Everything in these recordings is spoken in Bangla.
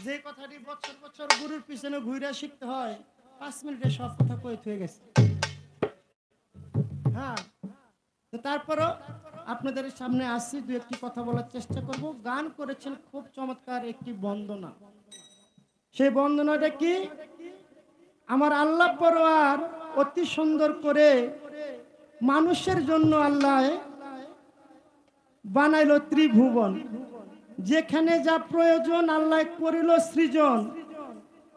যে কথাটি বছর বছর গুরুর পিছনে ঘুরে শিখতে হয়, 5 মিনিটে সব কথা কই হয়ে গেছে। হ্যাঁ, তো তারপরও আপনাদের সামনে আসছি, দু একটি কথা বলার চেষ্টা করব। গান করেছেন খুব চমৎকার একটি বন্দনা। সেই বন্দনাটা কি? আমার আল্লাহ পরওয়ার অতি সুন্দর করে মানুষের জন্য আল্লাহ বানাইলো ত্রিভুবন। যেখানে যা প্রয়োজন আল্লাহ করিল সৃজন,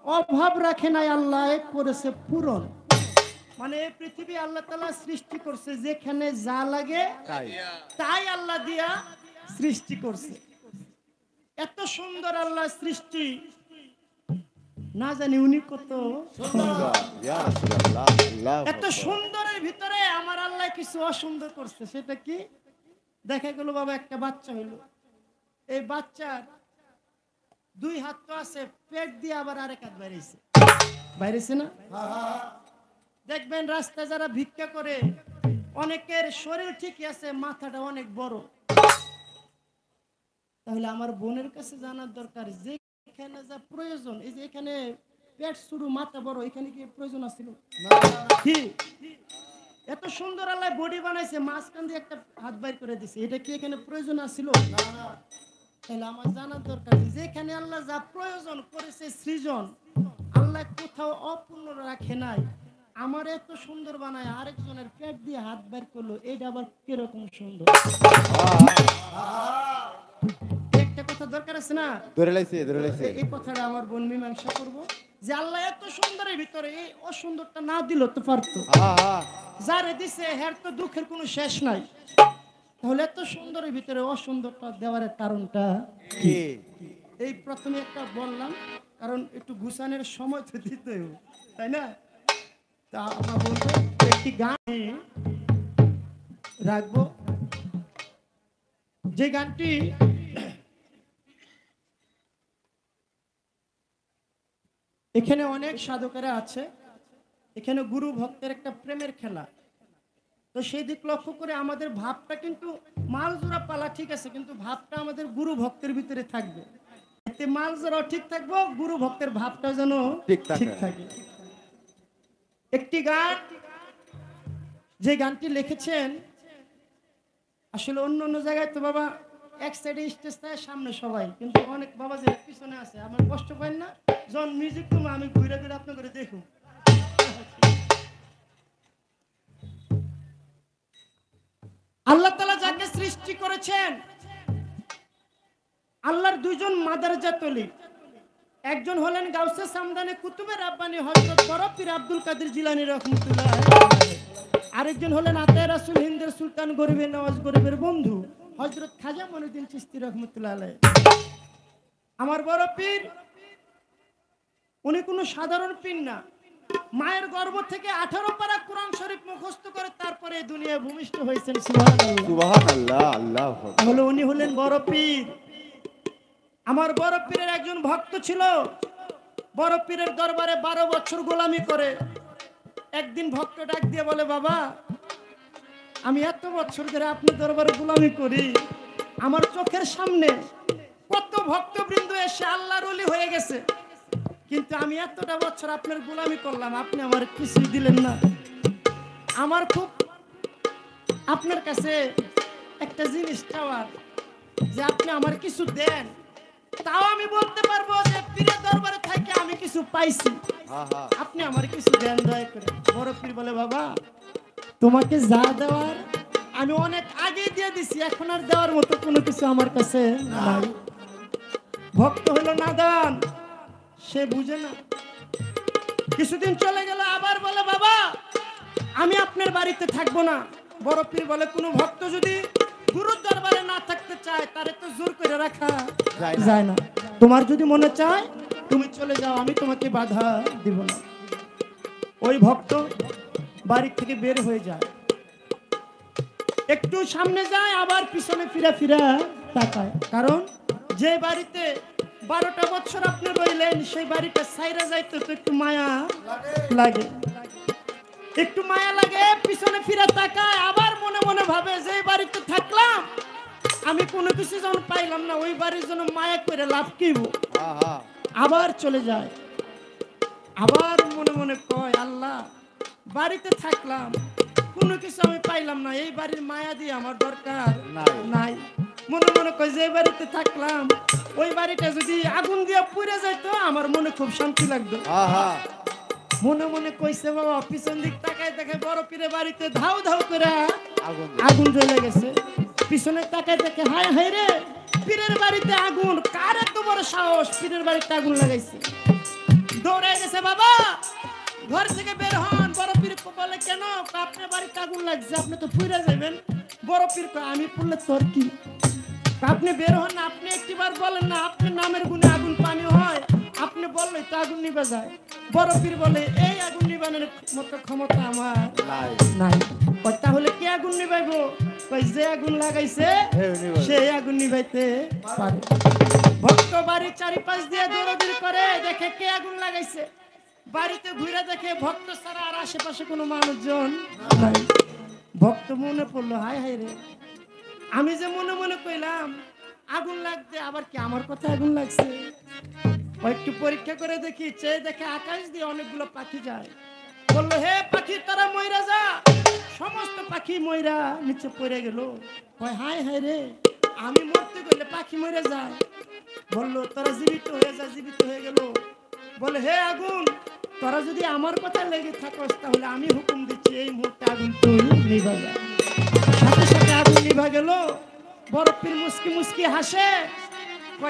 অভাব রাখে নাই আল্লাহ করেছে পূরণ। মানে এই পৃথিবী আল্লাহ তাআলা সৃষ্টি করছে, যেখানে যা লাগে তাই আল্লাহ দিয়া সৃষ্টি করছে। এত সুন্দর আল্লাহ সৃষ্টি, না জানি উনি কত সুন্দর। এত সুন্দরের ভিতরে আমার আল্লাহ কিছু অসুন্দর করছে। সেটা কি? দেখা গেল বাবা একটা বাচ্চা হইলো, এই বাচ্চার 2 হাত তো আছে, পেট দিয়ে আবার আরেক হাত বাইরেছে, বাইরেছে না? দেখবেন রাস্তায় যারা ভিক্ষা করে, অনেকের শরীর ঠিকই আছে, মাথাটা অনেক বড়। তাহলে আমার বোনের কাছে জানার দরকার, যেখানে যা প্রয়োজন, এই যে এখানে পেট শুরু মাথা বড়, এখানে কি প্রয়োজন আছিল? কি এত সুন্দর আল্লাহ বডি বানাইছে, মাঝখান দিয়ে একটা হাত বাইর করে দিছে, এটা কি এখানে প্রয়োজন আছিল? তাহলে আমার জানার দরকার, যেখানে আল্লাহ যা প্রয়োজন করেছে সৃজন, আল্লাহ কোথাও অপূর্ণ রাখে নাই। আমার এত সুন্দর বানায়, আরেকজনের পেট দিয়ে হাত বের করলো, এটা আবার কিরকম সুন্দর? একটা কথা দরকার আছে না? এই কথাটা আমার বোন মীমাংসা করবো, যে আল্লাহ এত সুন্দরের ভিতরে এই অসুন্দরটা না দিল তো পারতো। যারে দিছে হের তো দুঃখের কোনো শেষ নাই। তাহলে এত সুন্দরের ভিতরে অসুন্দরটা দেওয়ার কারণটা কি? এই প্রথমে একটা বললাম, কারণ একটু গুছানোর সময় তো দিতে হবে, তাই না? তা আমরা বলবো একটি গান রাখবো, যে গানটি এখানে অনেক সাধকেরা আছে, এখানে গুরু ভক্তের একটা প্রেমের খেলা। তো সেই দিক লক্ষ্য করে আমাদের ভাবটা কিন্তু মাল জোড়া পালা ঠিক আছে, কিন্তু ভাবটা আমাদের গুরু ভক্তের ভিতরে থাকবে। এতে মাল জোড়াও ঠিক থাকবো, গুরু ভক্তের ভাবটা যেন ঠিক থাকে। একটি গান, যে গানটি লিখেছেন, আসলে অন্য অন্য জায়গায় তো বাবা এক সাইডে স্টেজ থাকে, সামনে সবাই, কিন্তু অনেক বাবা যে পিছনে আছে, আমার কষ্ট পাই না যখন মিউজিক তুমি আমি ঘুরে ঘুরে আপনার করে দেখুন। আল্লাহ তাআলা যাকে সৃষ্টি করেছেন, আল্লাহর দুইজন মাদারজাত ওলি, একজন হলেন গাউসে সামদানি কুতুবে রাব্বানি হযরত বড় পীর আব্দুল কাদের জিলানী রাহমাতুল্লাহ, আরেকজন হলেন আতায়ে রাসূল হিন্দের সুলতান গরিবের নওয়াজ গরিবের বন্ধু হযরত খাজা মঈনুদ্দিন চিশতি রাহমাতুল্লাহ আলাইহি। আমার বড় পীর উনি কোনো সাধারণ পীর না, মায়ের গর্ভ থেকে 18 পারা কোরআন শরীফ মুখস্থ করে তারপরে এই দুনিয়ায় ভূমিষ্ঠ হয়েছেন। সুবহানাল্লাহ, সুবহানাল্লাহ, আল্লাহু আকবার। তাহলে উনি হলেন বড় পীর। আমার বড় পীরের একজন ভক্ত ছিল, বড় পীরের দরবারে 12 বছর গোলামি করে। একদিন ভক্ত ডাক দিয়ে বলে, বাবা আমি এত বছর ধরে আপনার দরবারে গোলামি করি, আমার চোখের সামনে কত ভক্তবৃন্দ এসে আল্লাহর ওলি হয়ে গেছে, কিন্তু আমি এতটা বছর আপনার গোলামি করলাম, আপনি আমার কিছু দিলেন না। আমার খুব আপনার কাছে একটা জিনিস চাওয়ার, যে আপনি আমার কিছু দেন, তাও আমি বলতে পারবো যে পীরের দরবারে থেকে আমি কিছু পাইছি, আপনি আমার কিছু দেন দয়া করে। বড় পীর বলে, বাবা তোমাকে যা দেওয়ার আমি অনেক আগে দিয়ে দিছি, এখন আর দেওয়ার মতো কোনো কিছু আমার কাছে নাই। ভক্ত হলো নাদান, সে বুঝে না। কিছুদিন চলে গেল, আবার বলে, বাবা আমি আপনার বাড়িতে থাকবো না। বড় পীর বলে, কোনো ভক্ত যদি গুরুর দরবারে না থাকতে চায়, তারে তো জোর করে রাখা যায় না। তোমার যদি মনে চায় তুমি চলে যাও, আমি তোমাকে বাধা দিব না। ওই ভক্ত বাড়ি থেকে বের হয়ে যায়, একটু সামনে যায়, আবার পিছনে ফিরা ফিরা তাকায়, কারণ যে বাড়িতে 12টা বছর আপনি রইলেন, সেই বাড়িটা ছাইরা যাইতে তো একটু মায়া লাগে, একটু মায়া লাগে। পিছনে ফিরে তাকায়, আবার মনে মনে ভাবে যে বাড়িতে থাকলাম আমি কোনো কিছু যখন পাইলাম না, ওই বাড়ির জন্য মায়া করে লাভ কিব। আবার চলে যায়। আবার মনে মনে কয় আল্লাহ, বাড়িতে থাকলাম, কোনো কিছু আমি পাইলাম না, এই বাড়ির মায়া দিয়ে আমার দরকার নাই। মনে মনে কয় যে বাড়িতে থাকলাম ওই বাড়িটা যদি আগুন দিয়ে পুড়ে যাইতো আমার মনে খুব শান্তি লাগতো। মনে মনে কইছে বাবা, পিছন দিক তাকায় দেখে বড় পীরের বাড়িতে ধাউ ধাউ করে আগুন জ্বলে গেছে। পিছনে তাকায় দেখে হায় হায় রে, পীরের বাড়িতে আগুন, কার এত বড় সাহস পীরের বাড়িতে আগুন লাগাইছে। দৌড়ে গেছে, বাবা ঘর থেকে বের হন। বড় পীর বলে কেন? আপনার বাড়িতে আগুন লাগছে, আপনি তো পুড়ে যাবেন। বড় পীর কয় আমি পুড়লে তোর কি? আপনি বের হন না, আপনি একটিবার বলেন না আপনার নামের গুণে আগুন পানি হয়, আপনি বললেই তো আগুন নিভে যায়। বড় পীর বলে এই আগুন নিবানোর মতো ক্ষমতা আমার নাই। তাহলে কে আগুন নিভাইবো? যে আগুন লাগাইছে সেই আগুন নিভাইতে পারে। ভক্ত বাড়ির চারিপাশ দিয়ে দৌড়াদৌড়ি করে, দেখে কে আগুন লাগাইছে। বাড়িতে ঘুরে দেখে ভক্ত ছাড়া আর আশেপাশে কোনো মানুষজন নাই। ভক্ত মনে পড়লো, হায় হায় রে, আমি যে মনে মনে কইলাম আগুন লাগতে, আবার কি আমার কথা আগুন লাগছে? একটু পরীক্ষা করে দেখি, চেয়ে দেখে আকাশ দিয়ে অনেকগুলো পাখি যায়। বললো হে পাখি তারা মইরা যা। সমস্ত পাখি মইরা নিচে পড়ে গেল। হায় হায় রে, আমি মরতে গেলে পাখি মরে যায়। বললো তোরা জীবিত হয়ে যা, জীবিত হয়ে গেল। বলে হে আগুন, তোরা যদি আমার কথা লেগে থাকস তাহলে আমি হুকুম দিচ্ছি এই মুহূর্তে আগুন তুই নিভা যা। সাথে সাথে আগুন নিভা গেল। বড় পীর মুস্কি মুস্কি হাসে,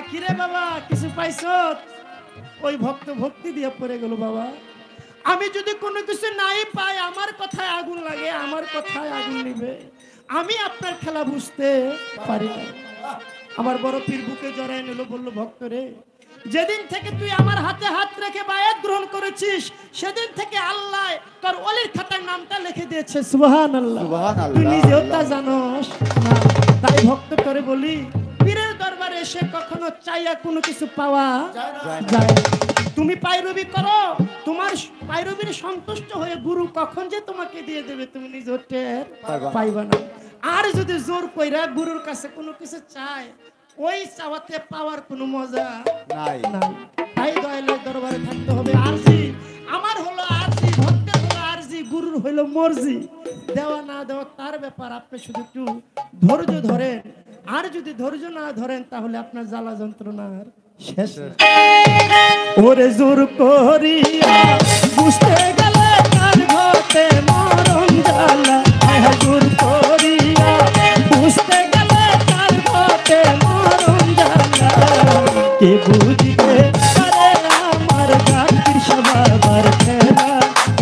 কিরে বাবা কিছু পাইছ? ওই ভক্ত ভক্তি দিয়ে পড়ে গেল, বাবা আমি যদি কোনো কিছু নাই পাই আমার কথায় আগুন লাগে, আমার কথায় আগুন নিবে, আমি আপনার খেলা বুঝতে পারি না। আমার বড় পীর বুকে জড়ায় নিল, বললো ভক্ত রে, যেদিন থেকে তুই আমার হাতে হাত রেখে বায়াত গ্রহণ করেছিস সেদিন থেকে আল্লাহ তোর ওলির খাতায় নামটা লিখে দিয়েছে। সুবহানাল্লাহ। তুই নিজেও তা জানোস না, তাই ভক্ত করে বলি পীরের দরবারে এসে কখনো চাইয়া কোনো কিছু পাওয়া যায় না। তুমি পায়রবি করো, তোমার পায়রবির সন্তুষ্ট হয়ে গুরু কখন যে তোমাকে দিয়ে দেবে তুমি নিজে টের পাইবা না। আর যদি জোর কইরা গুরুর কাছে কোনো কিছু চায়, ওই চাওয়াতে পাওয়ার কোনো মজা নাই। তাই দয়ালের দরবারে থাকতে হবে আরজি। আমার হলো আরজি, ভক্তের হলো আরজি, গুরুর হলো মর্জি। দেওয়া না দেওয়া তার ব্যাপার, আপনি শুধু একটু ধৈর্য ধরেন। আর যদি ধৈর্য না ধরেন তাহলে আপনার জ্বালা যন্ত্রণার শেষ। ওরে জোর করিয়া বুঝতে গেলে তার ঘটে মরণ জ্বালা। জোর করিয়া বুঝতে গেলে তার ঘটে মরণ জ্বালা। কে বুঝিতে পারে আমার জাতির সবার খেলা,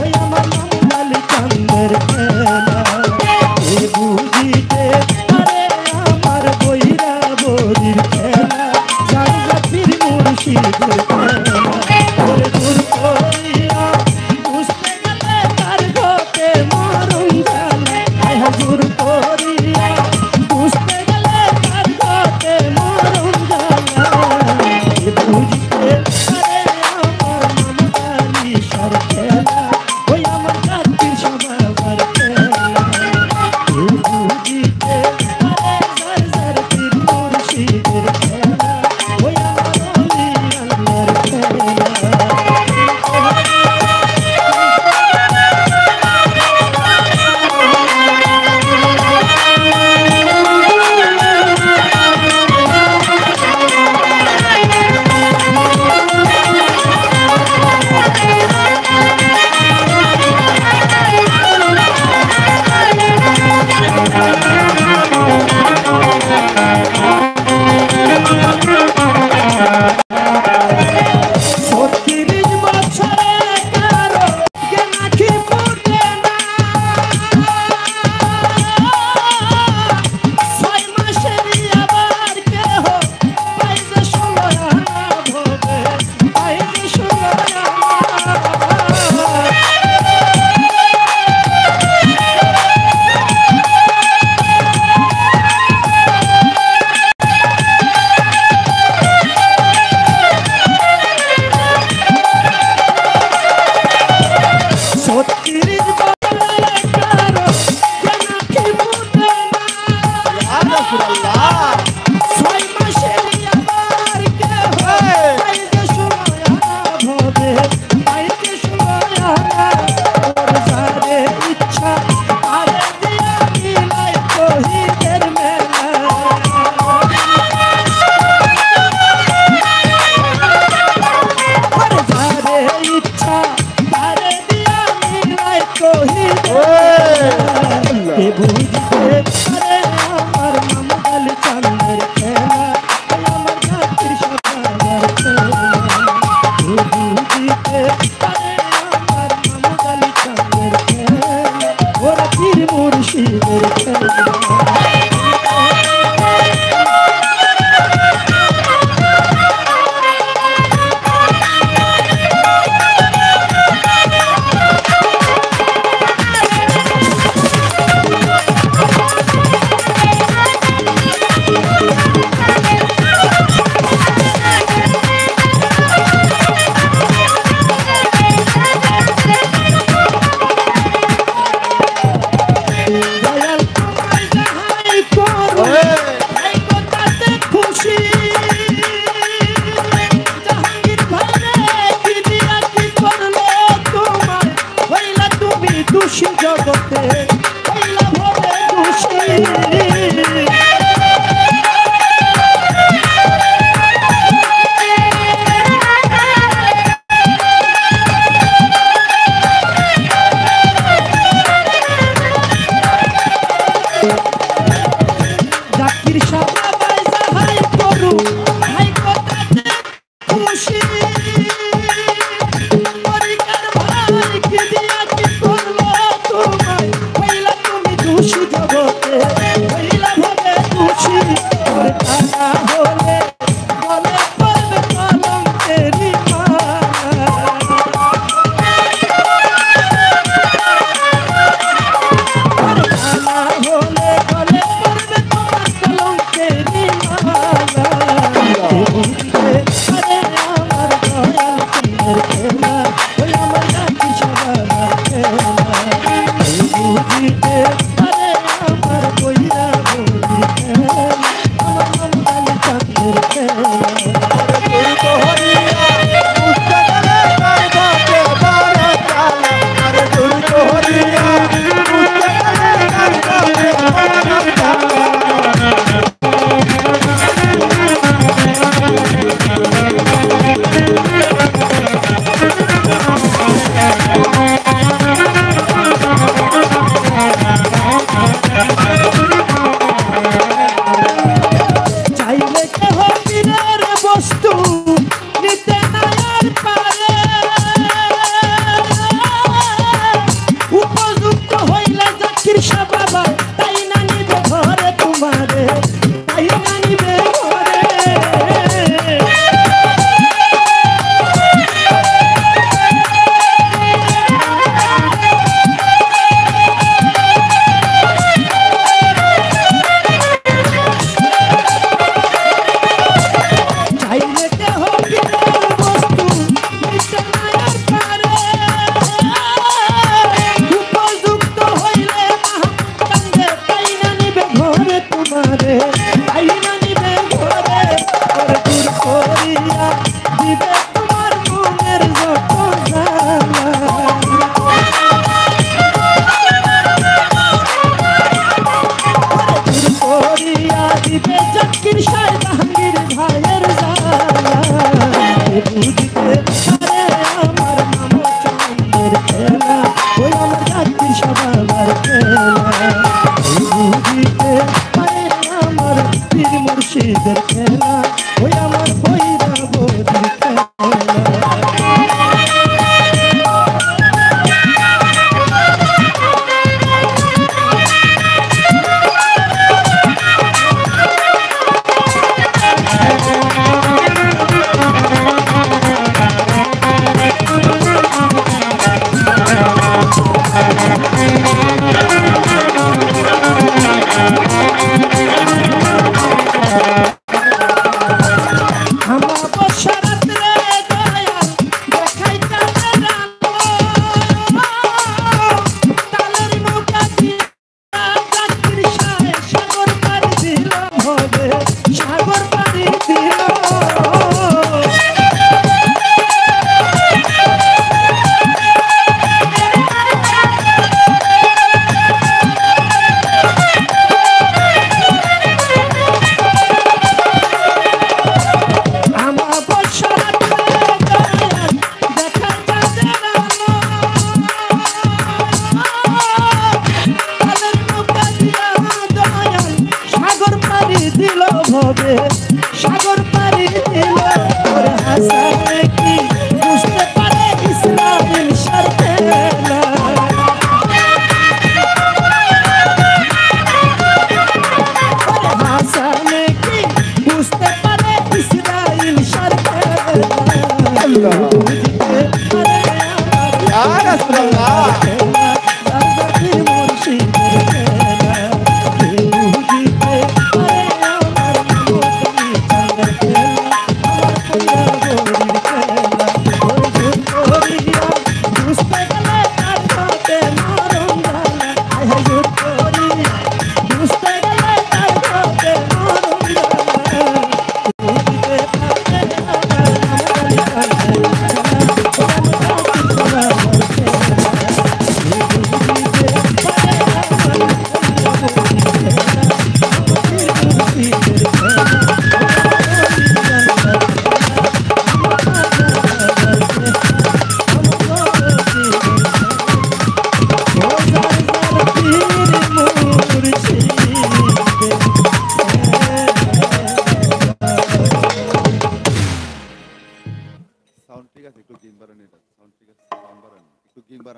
ওই আমার মঙ্গল চন্দ্রের খেলা। কে বুঝিতে পারে আমার বইরা বরির খেলা, জাতির মুর্শিদের খেলা। ওরে দূর করিয়া বুঝতে গেলে তার ঘটে মরণ জ্বালা। দূর করিয়া বুঝতে গেলে তার ঘটে মরণ জ্বালা। বুঝতে পারে আমার মমতালি সর খেলা, ওই আমার জাতির সবার খেলা। বুঝতে পারে জাতির মুর্শিদের খেলা, ওই আমার অলি আল্লাহর খেলা।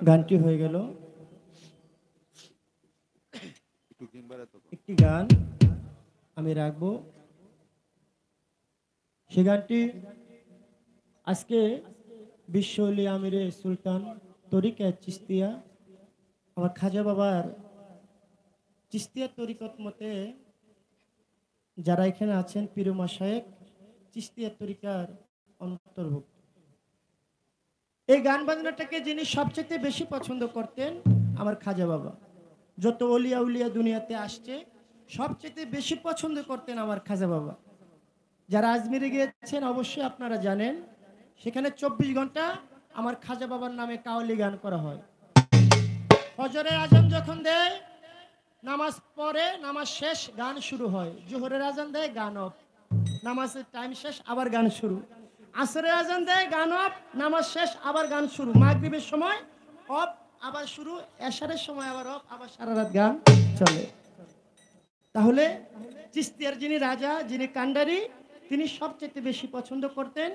গানটি হয়ে গেল। একটি গান আমি রাখবো, সে গানটি আজকে বিশ্ব ওলি আমিরে সুলতান তরিকা চিস্তিয়া, আমার খাজা বাবার চিস্তিয়া তরিকত মতে যারা এখানে আছেন পীর মাশায়েখ চিস্তিয়া তরিকার অন্তর্ভুক্ত। এই গান বাজনাটাকে যিনি সবচেয়ে বেশি পছন্দ করতেন আমার খাজা বাবা। যত অলিয়া উলিয়া দুনিয়াতে আসছে সবচেয়ে বেশি পছন্দ করতেন আমার খাজা বাবা। যারা আজমিরে গিয়েছেন অবশ্যই আপনারা জানেন, সেখানে 24 ঘন্টা আমার খাজা বাবার নামে কাওয়ালি গান করা হয়। ফজরের আজান যখন দেয়, নামাজ পড়ে, নামাজ শেষ, গান শুরু হয়। জোহরের আজান দেয়, গান অফ, নামাজের টাইম শেষ, আবার গান শুরু। আসরের আজান দেয়, গান অফ, নামাজ শেষ, আবার গান শুরু। মাগরিবের সময় অফ, আবার শুরু। এশারের সময় আবার অফ, আবার সারা রাত গান চলে। তাহলে চিস্তিয়ার যিনি রাজা, যিনি কান্ডারি, তিনি সবচেয়ে বেশি পছন্দ করতেন।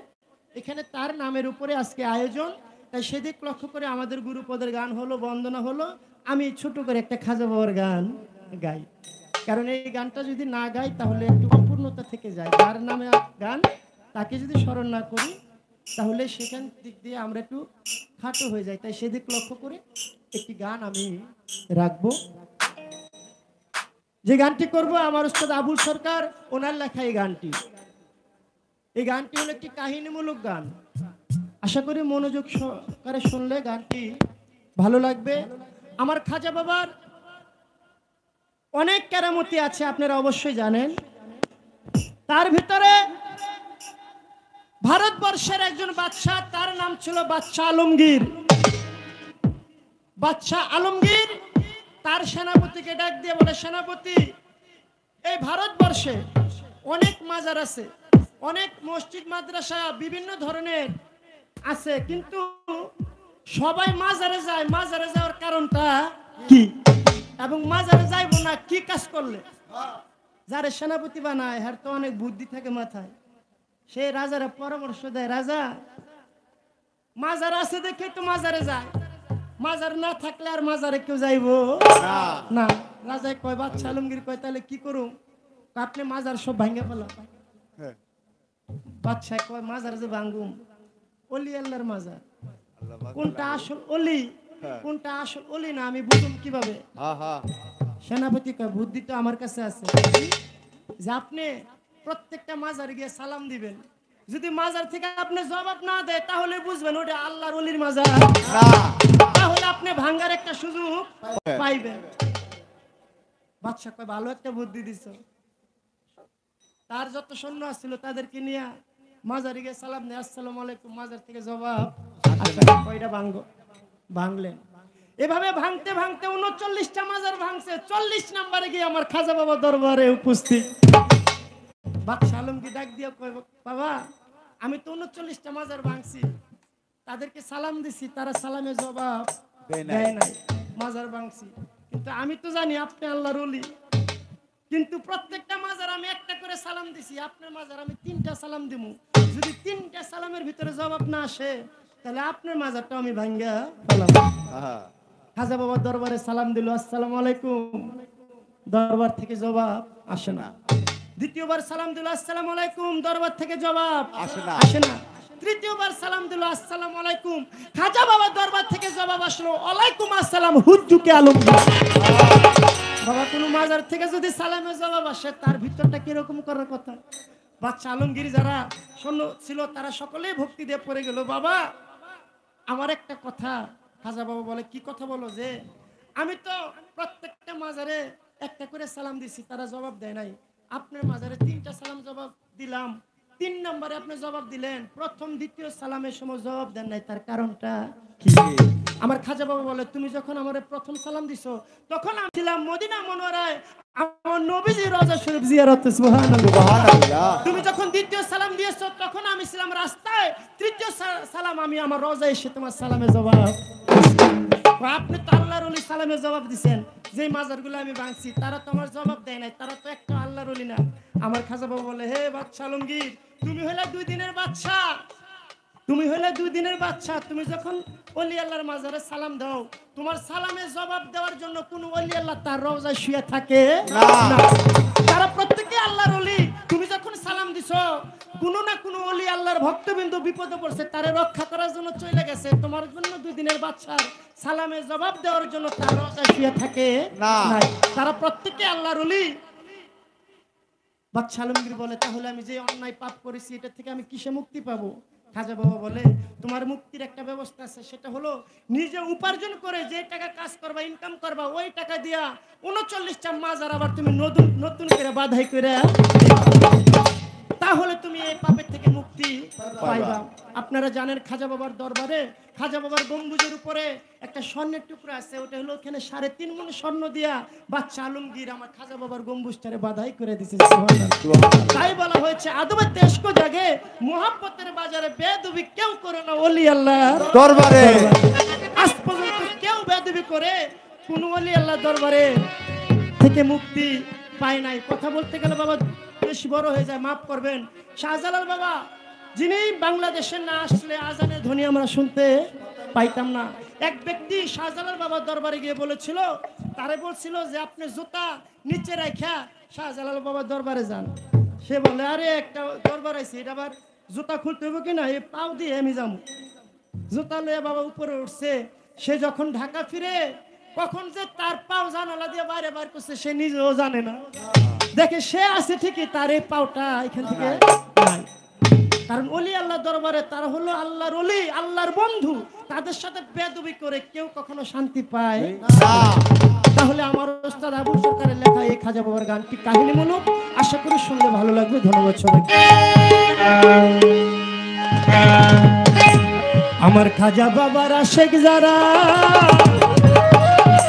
এখানে তার নামের উপরে আজকে আয়োজন, তাই সেদিক লক্ষ্য করে আমাদের গুরুপদের গান হলো, বন্দনা হলো। আমি ছোট করে একটা খাজা বাবার গান গাই, কারণ এই গানটা যদি না গাই তাহলে একটু অপূর্ণতা থেকে যায়। যার নামে গান, তাকে যদি স্মরণ না করি তাহলে সেখান দিক দিয়ে আমরা একটু খাটো হয়ে যাই। তাই সেদিক লক্ষ্য করে একটি গান আমি রাখবো। যে গানটি করব আমার উস্তাদ আবুল সরকার, ওনার লেখা এই গানটি। এই গানটি হলো একটি কাহিনীমূলক গান। আশা করি মনোযোগ সহকারে শুনলে গানটি ভালো লাগবে। আমার খাজা বাবার অনেক কেরামতি আছে, আপনারা অবশ্যই জানেন। তার ভিতরে ভারতবর্ষের একজন বাদশাহ, তার নাম ছিল বাদশাহ আলমগীর। বাদশাহ আলমগীর তার সেনাপতিকে ডাক দিয়ে বলে, সেনাপতি, এই ভারতবর্ষে অনেক মাজার আছে, অনেক মসজিদ মাদ্রাসা বিভিন্ন ধরনের আছে, কিন্তু সবাই মাজারে যায়। মাজারে যাওয়ার কারণটা কি, এবং মাজারে যাইবো না কি কাজ করলে? যারা সেনাপতি বানায় হ্যার তো অনেক বুদ্ধি থাকে মাথায়। সে রাজারা পরামর্শ দেয়, রাজা মাজার আছে দেখে তো মাজারে যায়, মাজার না থাকলে আর মাজারে কেউ যাইবো না। রাজায় কয়, বাদশাহ আলমগীর কয়, তাহলে কি করুম? আপনি মাজার সব ভাঙ্গে ফেলা। বাদশাহ কয়, মাজার যে ভাঙ্গুম, অলি আল্লাহর মাজার, কোনটা আসল অলি কোনটা আসল অলি না আমি বুঝুম কিভাবে? সেনাপতি কয়, বুদ্ধি তো আমার কাছে আছে, যে আপনি প্রত্যেকটা মাজারে গিয়ে সালাম দিবেন। যদি মাজার থেকে আপনি জবাব না দেয় তাহলে বুঝবেন ওটা আল্লাহর ওলির মাজার, তাহলে আপনি ভাঙ্গার একটা সুযোগ পাইবেন। বাদশা কয়, ভালো একটা বুদ্ধি দিছ। তার যত সৈন্য আসছিল তাদেরকে নিয়ে মাজারে গিয়ে সালাম দেয়, আসসালামু আলাইকুম। মাজার থেকে জবাব কয়টা ভাঙলেন। এভাবে ভাঙতে ভাঙতে 39টা মাজার ভাঙছে। 40 নম্বরে গিয়ে আমার খাজা বাবা দরবারে উপস্থিত। বাদশাহ আলমগীর ডাক দিয়ে কয়, বাবা, আমি তো 39টা মাজার ভাঙছি, তাদেরকে সালাম দিছি, তারা সালামের জবাব দেয় নাই, মাজার ভাঙছি, কিন্তু আমি তো জানি আপনি আল্লাহর ওলি, কিন্তু প্রত্যেকটা মাজার আমি একটা করে সালাম দিছি, আপনার মাজার আমি 3টা সালাম দিব। যদি 3টা সালামের ভিতরে জবাব না আসে তাহলে আপনার মাজারটা আমি ভাঙ্গা ফেলাম। খাজা বাবার দরবারে সালাম দিল, আসসালামু আলাইকুম। দরবার থেকে জবাব আসে না। দ্বিতীয়বার সালাম দিল, আসসালামু আলাইকুম। দরবার থেকে জবাব আসে না। তৃতীয়বার সালাম দিল, আসসালামু আলাইকুম। খাজা বাবার দরবার থেকে জবাব আসলো, ওয়ালাইকুম আসসালাম হুজুকে আলমগীর। বাবা কোনো মাজার থেকে যদি সালামের জবাব আসে তার ভিতরটা কিরকম করার কথা। বাদশা আলমগীর যারা সৈন্য ছিল তারা সকলেই ভক্তি দিয়ে পড়ে গেল। বাবা আমার একটা কথা। খাজা বাবা বলে, কি কথা বলো? যে আমি তো প্রত্যেকটা মাজারে একটা করে সালাম দিছি, তারা জবাব দেয় নাই। আপনার মাজারে 3টা সালাম জবাব দিলাম, 3 নম্বরে আপনি জবাব দিলেন, প্রথম দ্বিতীয় সালামের সময় জবাব দেন নাই, তার কারণটা কি? আমার খাজা বাবা বলে, তুমি যখন আমার প্রথম সালাম দিছো তখন আমি ছিলাম মদিনা মুনওয়ারায় আমার নবীজি রওজা শরীফ জিয়ারতে। সুবহানাল্লাহ। তুমি যখন দ্বিতীয় সালাম দিয়েছো তখন আমি ছিলাম রাস্তায়, তৃতীয় সালাম আমি আমার রওজায় এসে তোমার সালামের জবাব। আপনি তো আল্লাহর ওলি সালামের জবাব দিছেন, যে মাজারগুলো আমি ভাঙছি তারা তো আমার জবাব দেয় নাই, তারা তো একটা আল্লাহর ওলি না। আমার খাজা বাবা বলে, হে বাদশা আলমগীর, তুমি হলে 2 দিনের বাদশা, তুমি হলে 2 দিনের বাদশা। তুমি যখন ওলি আল্লাহর মাজারে সালাম দাও, তোমার সালামের জবাব দেওয়ার জন্য কোন ওলি আল্লাহ তার রওজায় শুয়ে থাকে না। তারা প্রত্যেকই আল্লাহর ওলি। তুমি যখন সালাম দিছো, কোনো না কোনো ওলি আল্লাহর ভক্তবিন্দু বিপদে পড়ছে, তারে রক্ষা করার জন্য চলে গেছে। তোমার জন্য 2 দিনের বাদশার সালামের জবাব দেওয়ার জন্য তার রওজায় শুয়ে থাকে না। তারা প্রত্যেকই আল্লাহর ওলি। বাদশা আলমগীর বলে, তাহলে আমি যে অন্যায় পাপ করেছি এটা থেকে আমি কিসে মুক্তি পাবো? খাজা বাবা বলে, তোমার মুক্তির একটা ব্যবস্থা আছে, সেটা হলো নিজে উপার্জন করে যে টাকা কাজ করবা, ইনকাম করবা, ওই টাকা দিয়া 39টা মাজার আবার তুমি নতুন করে বাধাই করে, তাহলে তুমি এই পাপের থেকে মুক্তি পাইবা। আপনারা জানেন খাজা বাবার দরবারে খাজা বাবার গম্বুজের উপরে একটা স্বর্ণের টুকরা আছে, ওটা হলো ওখানে 3.5 মণ স্বর্ণ দিয়া বাদশা আলমগীর আমার খাজা বাবার গম্বুজটারে বাধাই করে দিয়েছে। তাই বলা হয়েছে, আদবের তেজকো জাগে মোহাব্বতের বাজারে বেদবি কেউ করে না ওলি আল্লাহর দরবারে। আজ পর্যন্ত কেউ বেদবি করে কোন ওলি আল্লাহর দরবারে থেকে মুক্তি পায় নাই। কথা বলতে গেলে বাবা বেশি বড় হয়ে যায়, মাফ করবেন। শাহজালাল বাবা, যিনি বাংলাদেশে না আসলে আজানের ধ্বনি আমরা শুনতে পাইতাম না। এক ব্যক্তি শাহজালাল বাবার দরবারে গিয়ে বলেছিল, তারে বলছিল যে আপনি জুতা নিচে রাখা শাহজালাল বাবার দরবারে যান। সে বলে, আরে একটা দরবার আছে, এটা আবার জুতা খুলতে হবে কিনা, এই পাও দিয়ে আমি যাবো। জুতা লয়ে বাবা উপরে উঠছে। সে যখন ঢাকা ফিরে, কখন যে তার পাও জানালা দিয়ে বাইরে বার করছে সে নিজেও জানে না। দেখে সে আছে ঠিকই, তার এই পাওটা এখান থেকে নাই। কারণ ওলি আল্লাহ দরবারে তারা হলো আল্লাহর ওলি, আল্লাহর বন্ধু। তাদের সাথে বেদবি করে কেউ কখনো শান্তি পায় না। তাহলে আমার ওস্তাদ আবু সরকারের লেখা এই খাজা বাবার গানটি কাহিনীমূলক, আশা করি শুনলে ভালো লাগবে। ধন্যবাদ সবাইকে। আমার খাজা বাবার আশেক যারা,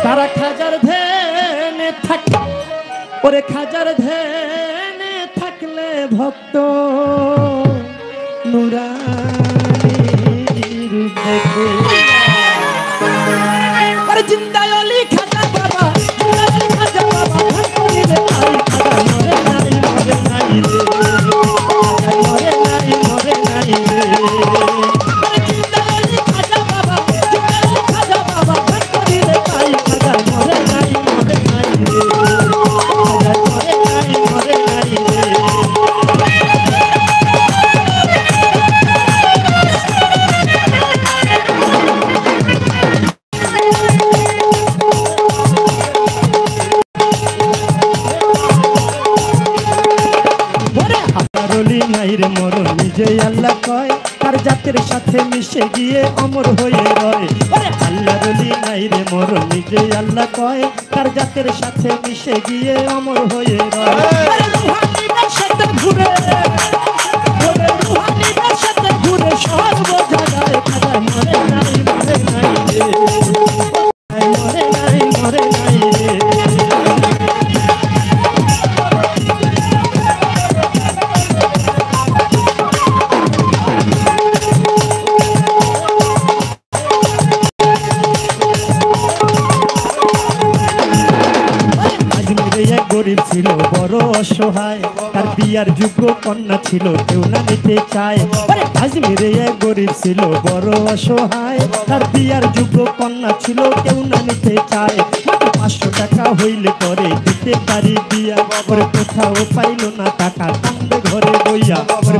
তারা খাজার ধ্যানে থাকে, ওরে খাজার ধ্যানে থাকলে ভক্ত নুরানি রূপ দেখে। আরে জিন্দায় ওলি খাজা বাবা, খাজা বাবা মরে নাই, মরে নাই রে, মরে নাই, মরে নাই রে। আরে জিন্দায় ওলি খাজা বাবা, খাজা বাবা মরে নাই, খাজা মরে নাই, মরে নাই রে, খাজা মরে নাই, মরে নাই রে। মরণ নিজে আল্লাহ কয়, তার জাতের সাথে মিশে গিয়ে অমর হয়ে রয়। আল্লাহ রলি নাই রে মরণ নিজে আল্লাহ কয়, তার জাতের সাথে মিশে গিয়ে অমর হয়ে রয়। সাথে ঘুরে সাথে ঘুরে সর্ব জায়গায় খাজা মরে নাই, মরে নাই রে, মরে নাই, মরে নাই রে। গরিব ছিল বড় অসহায়, তার বিয়ার যোগ্য কন্যা ছিল কেউ না নিতে চায়। আজমিরে এক গরিব ছিল বড় অসহায়, তার বিয়ার যোগ্য কন্যা ছিল কেউ না নিতে চায়। 500 টাকা হইলে পরে দিতে পারি বিয়া, পরে কোথাও পাইল না টাকা কান্দে ঘরে বইয়া।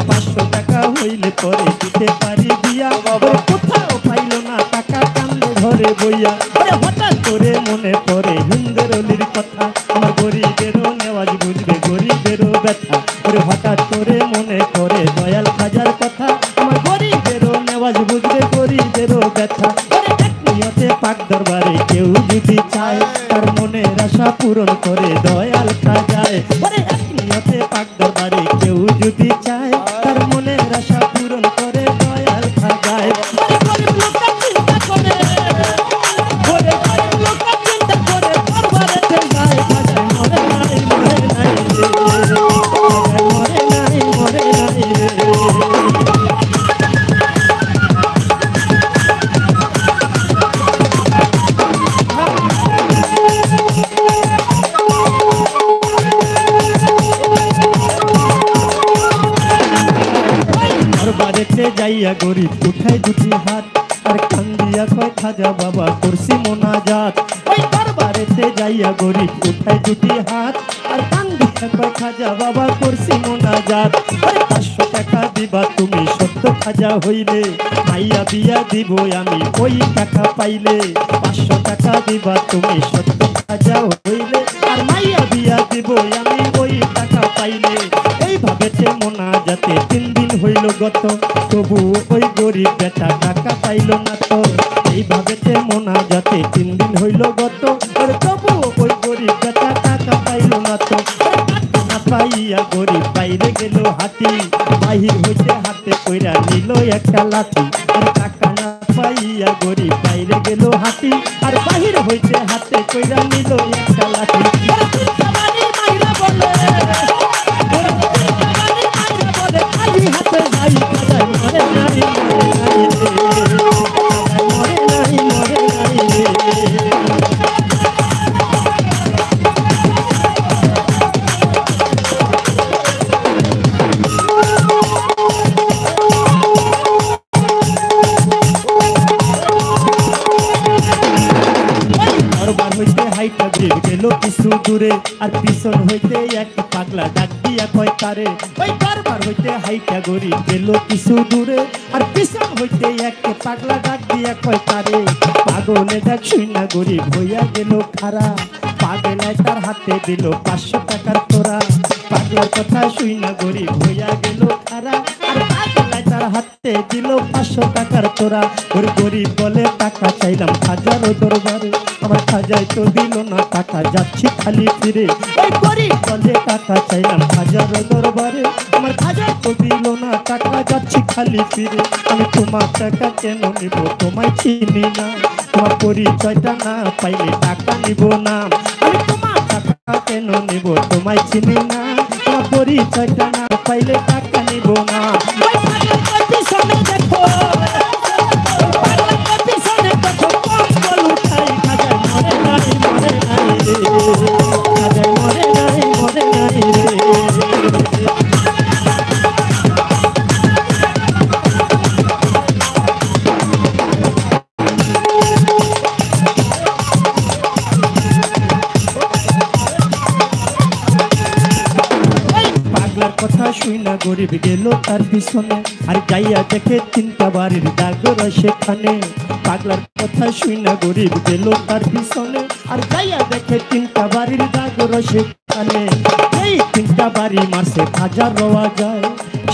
500 টাকা হইলে পরে দিতে পারি বিয়া, পরে কোথাও পাইল না টাকা কান্দে ঘরে বইয়া। হঠাৎ করে মনে পড়ে হিন্দের অলির কথা, আমার গরিবেরও নেওয়াজ বুঝবে গরিবেরও ব্যথা। হঠাৎ করে মনে পড়ে দয়াল খাজার কথা, আমার গরিবেরও নেওয়াজ বুঝবে গরিবেরও ব্যথা। নিয়তে পাক দরবারে কেউ যদি চায়, তার মনের আশা পূরণ করে দয়াল খাজায়। নিয়তে পাক দরবারে কেউ যদি চায়, তার মনের আশা পূরণ করে দয়াল খাজায়। যাইয়া গরিব উঠাই দুটি হাত, আর কান্দিয়া কয় খাজা বাবা করছি মোনাজাত। ওই দরবারেতে যাইয়া গরিব উঠাই দুটি হাত, আর কান্দিয়া কয় খাজা বাবা করছি মোনাজাত। 500 টাকা দিবা তুমি সত্য খাজা হইলে, মাইয়া বিয়া দিব আমি ওই টাকা পাইলে। 500 টাকা দিবা তুমি সত্য খাজা হইলে, আর মাইয়া বিয়া দিব আমি ওই টাকা পাইলে। এইভাবে মোনাজাতে 3 দিন হইল গত, তবু ওই গরিব বেটা টাকা পাইল না তো। এইভাবে মোনাজাতে 3 দিন হইল গত, তবু ওই গরিব বেটা টাকা পাইল না তো। না পাইয়া গরিব বাইরে গেল হাতি, বাহির হইতে হাতে কইরা নিল একটা লাঠি। টাকা না পাইয়া গরিব বাইরে গেল হাতি, আর বাহির হইতে হাতে কইরা নিল একটা লাঠি। গেল কিছু দূরে, আর পিছন হইতে এক পাগলা ডাক দিয়া কয় তারে। ওই দরবার হইতে হাইটা গরিব গেল কিছু দূরে, আর পিছন হইতে এক পাগলা ডাক দিয়া কয় তারে। পাগলে ডাক শুইনা গরিব হইয়া গেল খারা, পাগলায় তার হাতে দিল 500 টাকার তোরা। পাগলার কথা শুইনা গরিব হইয়া গেল খারা, আর পাগলায় তার হাতে দিল 500 টাকার তোরা। ওর গরিব বলে টাকা চাইলাম খাজার দরবারে, আমার খাজায় তো দিল না টাকা যাচ্ছি খালি ফিরে। ওই গরিব বলে টাকা চাইলাম খাজার দরবারে, আমার খাজায় তো দিল না টাকা যাচ্ছি খালি ফিরে। আমি তোমার টাকা কেন নিব তোমায় চিনি না, তোমার পরিচয়টা না পাইলে টাকা নিব না। আমি তোমার টাকা কেন নিব তোমায় চিনি না, তোমার পরিচয়টা না পাইলে টাকা নিব না। দেখো কথা শুই না গরিব গেল তার পিছনে, আর যাইয়া দেখে 3টা বাড়ির দাগ সেখানে। পাগলার কথা শুই না গরিব গেল তার পিছনে, আর যাইয়া দেখে 3টা বাড়ির দাগ সেখানে। এই 3টা বাড়ি মারছে খাজা রওয়া যায়,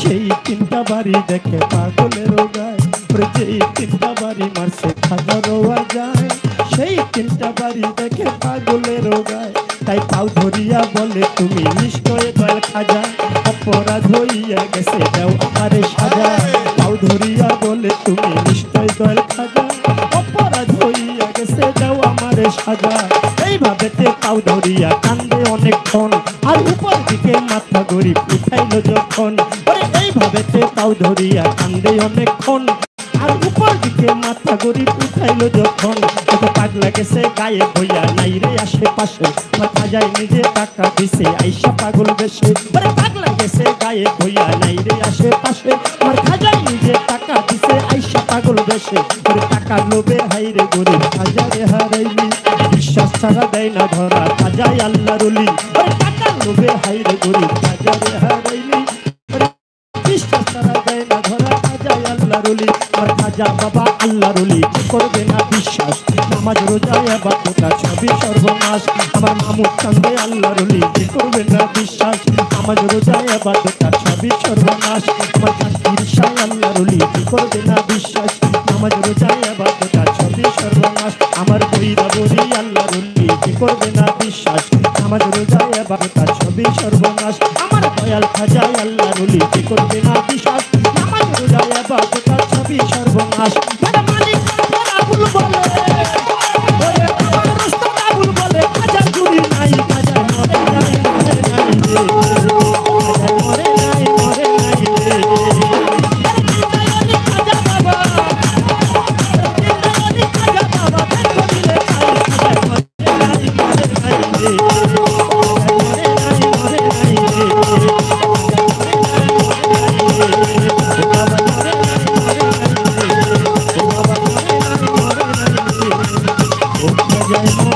সেই 3টা বাড়ি দেখে পাগলের গায়। যেই 3টা বাড়ি মারছে খাজা রওয়া যায়, সেই 3টা বাড়ি দেখে পাগলের গায়। তাই পাও ধরিয়া বলে তুমি নিশ্চয় দয়াল খাজা, অপরাধ হইয়া গেছে দাও আমারে সাজা। পাও ধরিয়া বলে তুমি নিশ্চয় দয়াল খাজা, অপরাধ হইয়া গেছে দাও আমারে সাজা। এইভাবে পাও ধরিয়া কান্দে অনেকক্ষণ, আর উপর দিকে মাথা গরিব উঠাইল যখন। এইভাবে পাও ধরিয়া কান্দে অনেকক্ষণ, আর উপর দিকে থেকে মাথা গরিব উঠাইলো যখন, কত পাগলা গেছে গায়ে বইয়া নাই রে আশেপাশে, আমার খাজায় নিজে টাকা দিছে আইসা পাগল বেশে। পাগলা গেছে গায়ে বইয়া নাই রে আশেপাশে, আমার খাজায় নিজে টাকা দিছে আইসা পাগল বেশে। টাকার লোভে হাইরে গরিব খাজারে হারাইলি, বিশ্বাস ছাড়া দেয় না ধরা খাজাই আল্লাহর ওলি। টাকার লোভে হাইরে গরিব খাজারে হারাইলি, বিশ্বাস ছাড়া দেয় না ধরা খাজাই আল্লাহর ওলি। আমার খাজা বাবা আল্লাহর ওলি, করবে না বিশ্বাস, নামাজ রোজা ইবাদত সবই সর্বনাশ। আমার মামুদ কান্দে আল্লাহর ওলি, করবে না বিশ্বাস, নামাজ রোজা ইবাদত সবই সর্বনাশ। আমার জাকির শাহ আল্লাহর ওলি, করবে না বিশ্বাস, নামাজ রোজা ইবাদত সবই সর্বনাশ। আমার বৈরাবরী আল্লাহর ওলি, করবে না বিশ্বাস, নামাজ রোজা ইবাদত সবই সর্বনাশ। আমার দয়াল খাজা আল্লাহর ওলি, করবে না বিশ্বাস, নামাজ রোজা ইবাদত সবই সর্বনাশ। মালিক আবুল বলে, ওরে আমার রুস্তম আবুল বলে, খাজা জুড়ি নাই, খাজা মরে নাই, মরে নাই রে, খাজা মরে নাই, মরে নাই রে। খাজা বাবা, খাজা বাবা, দেখো দিলে খাজা মরে নাই, মরে নাই রে, খাজা মরে নাই, মরে নাই রে, খাজা মরে নাই, মরে নাই রে,